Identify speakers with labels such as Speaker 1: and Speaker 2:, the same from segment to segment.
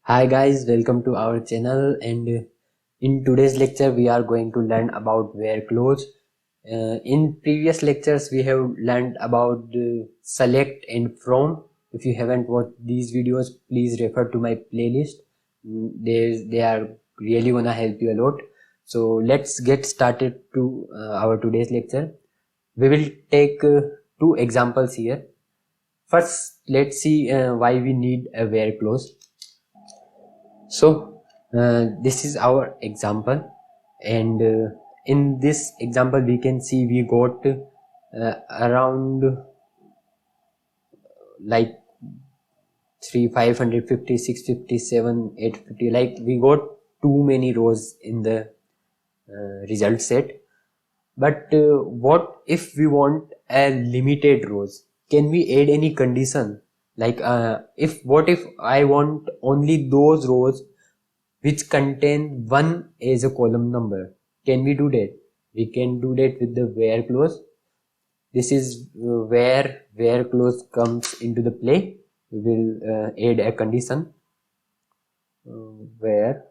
Speaker 1: Hi guys, welcome to our channel, and in today's lecture we are going to learn about where clause. In previous lectures we have learned about select and from. If you haven't watched these videos, please refer to my playlist. They are really gonna help you a lot. So let's get started to our today's lecture. We will take two examples here. First, let's see why we need a where clause. So this is our example, and in this example we can see we got around like 3 550 657 850, like we got too many rows in the result set. But what if we want a limited rows? Can we add any condition, like what if I want only those rows which contain 1 as a column number? Can we do that? We can do that with the where clause. This is where clause comes into the play. We will add a condition where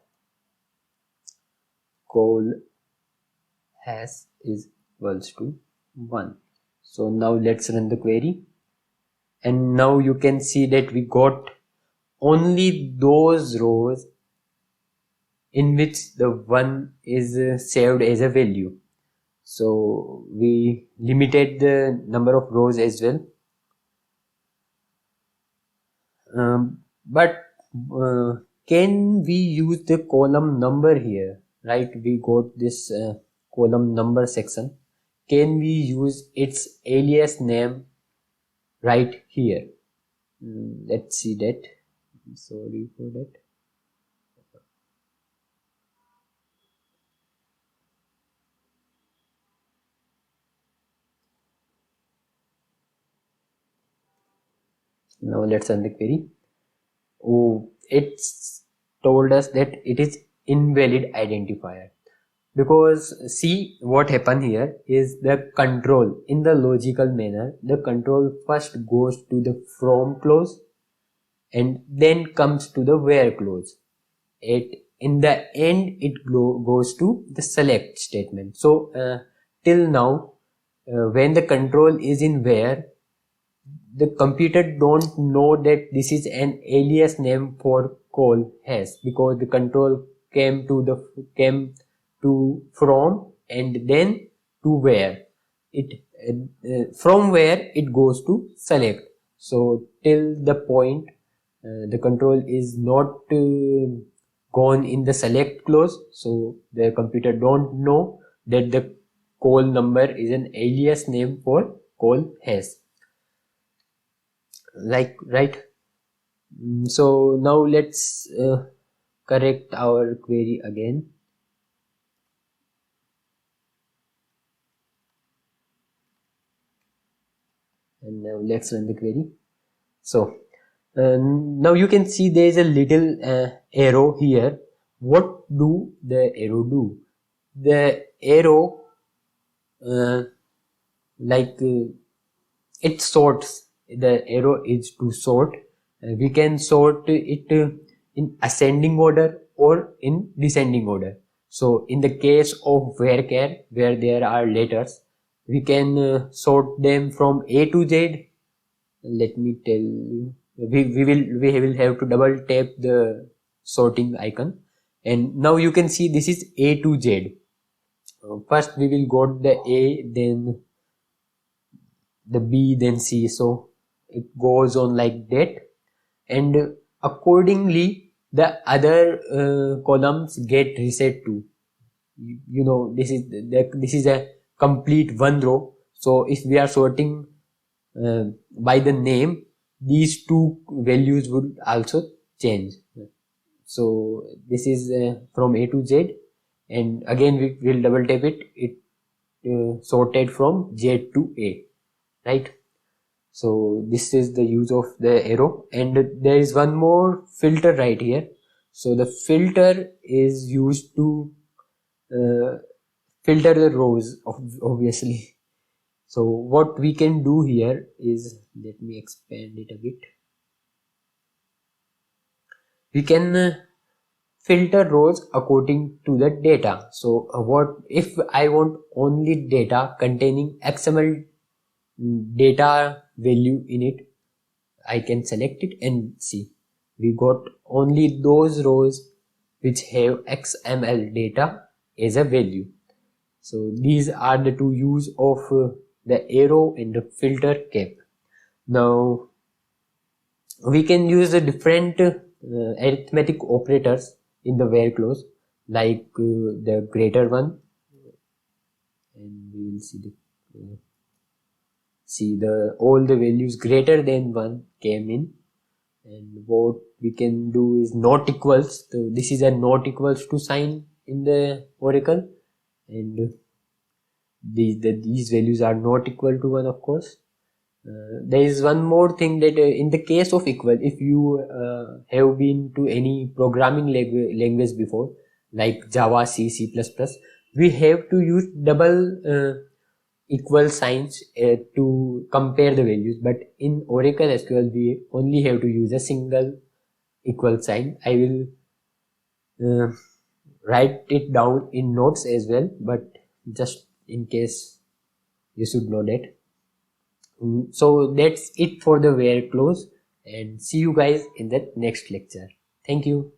Speaker 1: col has is equals to 1. So now let's run the query, and now you can see that we got only those rows in which the 1 is saved as a value. So we limited the number of rows as well. But can we use the column number here? Right, we got this column number section. Can we use its alias name right here? Let's see that. Sorry for that. Now let's run the query. Oh, it's told us that it is invalid identifier, because see what happened here is the control in the logical manner. The control first goes to the from clause and then comes to the where clause. In the end it goes to the select statement. So till now, when the control is in where, the computer don't know that this is an alias name for call has, because the control came to from and then to where. It from where it goes to select. So till the point the control is not gone in the select clause, so the computer don't know that the call number is an alias name for call has, like, right? So now let's correct our query again, and now let's run the query. So now you can see there is a little arrow here. What do the arrow do? The arrow like it sorts. The arrow is to sort. We can sort it in ascending order or in descending order. So in the case of where where there are letters, we can sort them from A to Z. Let me tell you, we will have to double tap the sorting icon, and now you can see this is A to Z. First we will got the A, then the B, then C. So it goes on like that, and accordingly the other columns get reset to. You know, this is a complete one row. So if we are sorting by the name, these two values would also change. So this is from A to Z, and again we will double tap it. It sorted from Z to A, right? So this is the use of the arrow, and there is one more filter right here. So the filter is used to filter the rows, obviously. So what we can do here is, let me expand it a bit. we can filter rows according to the data. So what if I want only data containing XML data value in it, I can select it and see we got only those rows which have XML data as a value. So these are the two use of the arrow and the filter cap. Now we can use the different arithmetic operators in the where clause, like the greater one, and we will see the all the values greater than 1 came in. And what we can do is not equals. So this is a not equals to sign in the Oracle, and these values are not equal to 1, of course. There is one more thing that in the case of equal, if you have been to any programming language before, like Java, C, C++, we have to use double equal signs to compare the values. But in Oracle SQL, we only have to use a single equal sign. I will write it down in notes as well, but just in case you should know that. So that's it for the where clause, and see you guys in the next lecture. Thank you.